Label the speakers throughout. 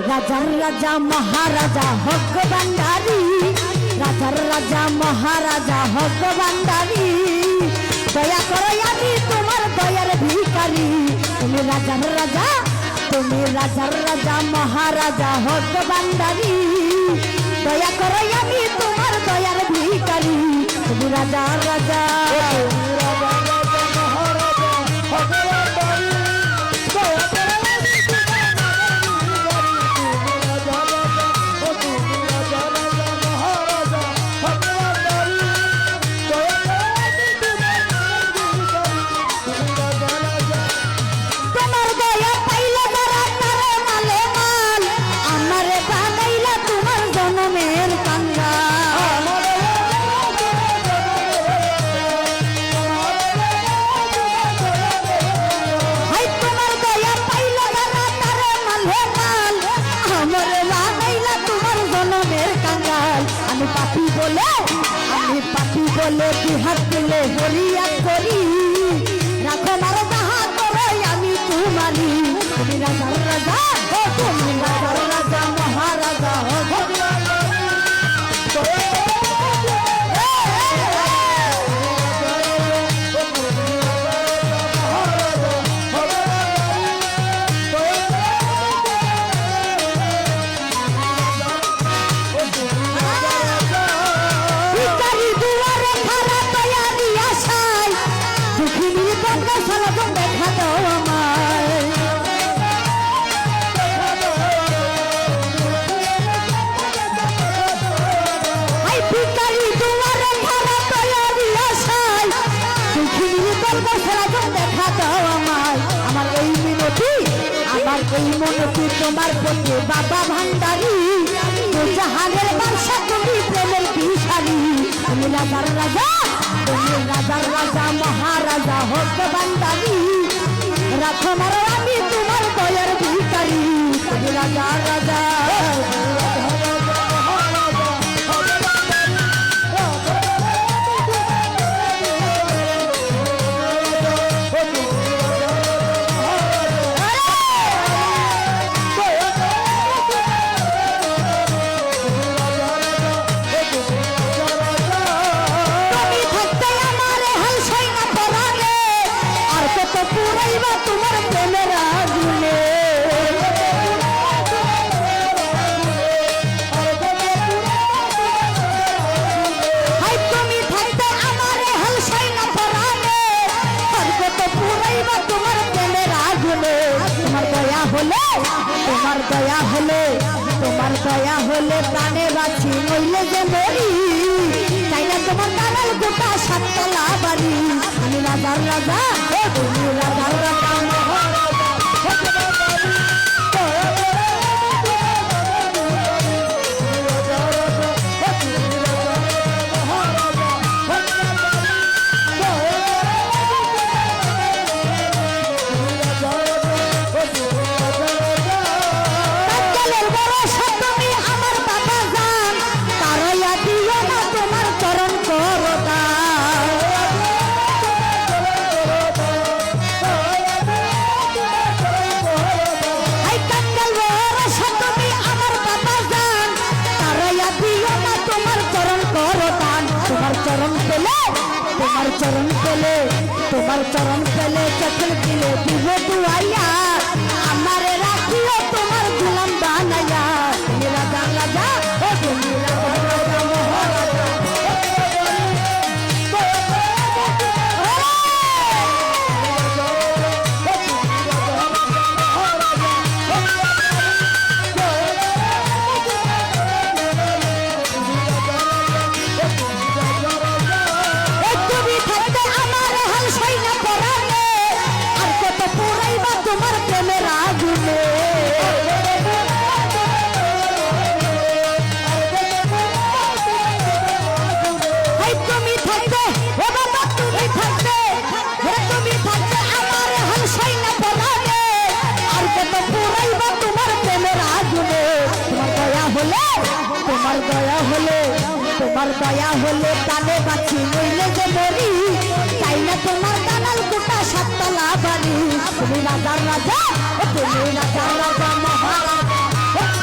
Speaker 1: রাজার রাজা মহারাজা হক ভান্ডারী, রাজার রাজা মহারাজা হক ভান্ডারী, দয়া করো আমি তোমার দয়ার ভিখারি। তুমি রাজার রাজা, তুমি রাজার রাজা মহারাজা হক ভান্ডারী, দয়া করো আমি তোমার দয়ার ভিখারি। তুমি রাজার রাজা বলে বিহাত দিলে হরিয়া করি, রাখো মারো যাহা করে আমি তোমারি। তুমি রাজার রাজা, তুমি রাজার রাজা মহারাজা তোমার প্রতি বাবা ভান্ডারী, জাহানের বাদশা তুমি প্রেমের ভিখারি। তুমি রাজার রাজা, তুমি রাজার রাজা মহারাজা হক ভান্ডারী, রাখো মারো আমি তোমার দয়ার ভিখারি। তুমি রাজার রাজা তোমার দয়া হলে, তোমার দয়া হলে প্রাণে বাঁচি, নইলে যে মরি। তাই না তোমার দালাল গোটা সাততলা বাড়ি। আমি রাজার রাজা, তুমি রাজার রাজা চরণ পেলে, তোমার চরণ পেলে চকল দিলে দিব দুয়াইয়া, আমারে রাখিও তোমার গুলাম বানাইয়া। তুমি রাজা রাজা, তুমি রাজা রাজা মহারাজা তোমার দয়া হলে প্রাণে বাঁচি, নইলে যে মরি। তাই না তোমার দালাল গোটা সাততলা বাড়ি। তুমি রাজার রাজা, তুমি রাজার রাজা মহারাজা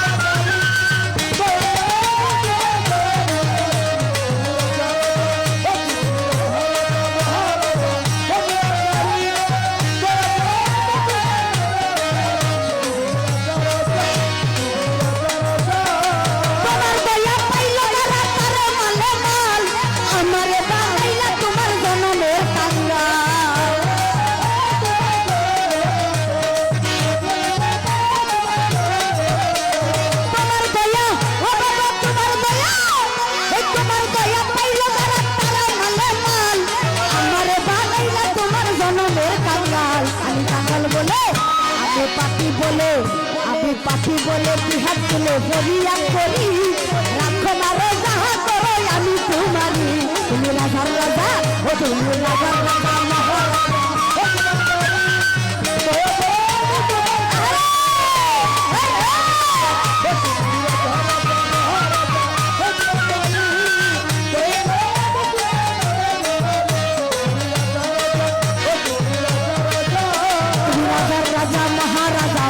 Speaker 1: বলে আমি পাখি বলে বিহার তুলে বলিয়া করি রাখো মারো যাহা করো আমি তোমারি তুমি রাজার রাজা ও তুমি রাজার রাজা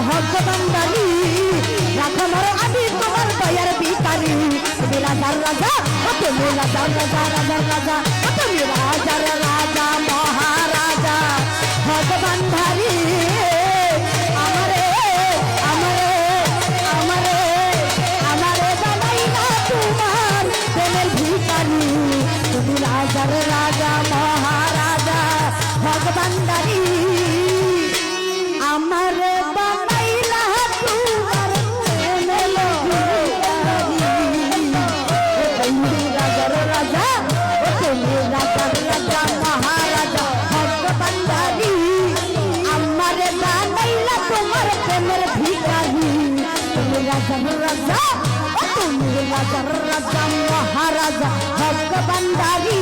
Speaker 1: ভগবান্দারি রাখো মারো আমি তোমার দয়ার ভিখারি তুমি রাজার রাজা ও তুমি রাজার রাজা রাজার রাজা ও তুমি রাজার রাজা মহারাজা ভগবান্দারি আমারে আমারে আমারে আমারে বানাইলা তোমার প্রেমের ভিখারি তুমি রাজার রাজা মহারাজা ভগবান্দারি আমারে বানাইলা তোমার প্রেমের ভিখারি তুমি রাজার রাজা ও তুমি রাজার রাজা মহারাজা ভগবান্দারি আমারে বানাইলা তোমার প্রেমের ভিখারি তুমি রাজার রাজা ও তুমি রাজার রাজা মহারাজা ভগবান্দারি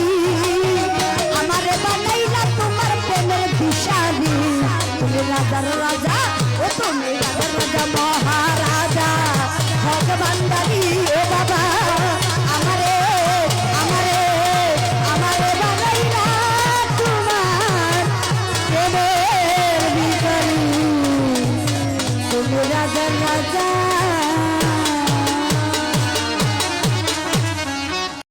Speaker 1: আমারে বানাইলা তোমার প্রেমের ভিখারি তুমি রাজার রাজা ও তুমি রাজার রাজা মহারাজা ভগবান্দারি ও বাবা আমারে আমারে আমারে বানাইলা তোমার প্রেমের ভিখারি তুমি রাজার রাজা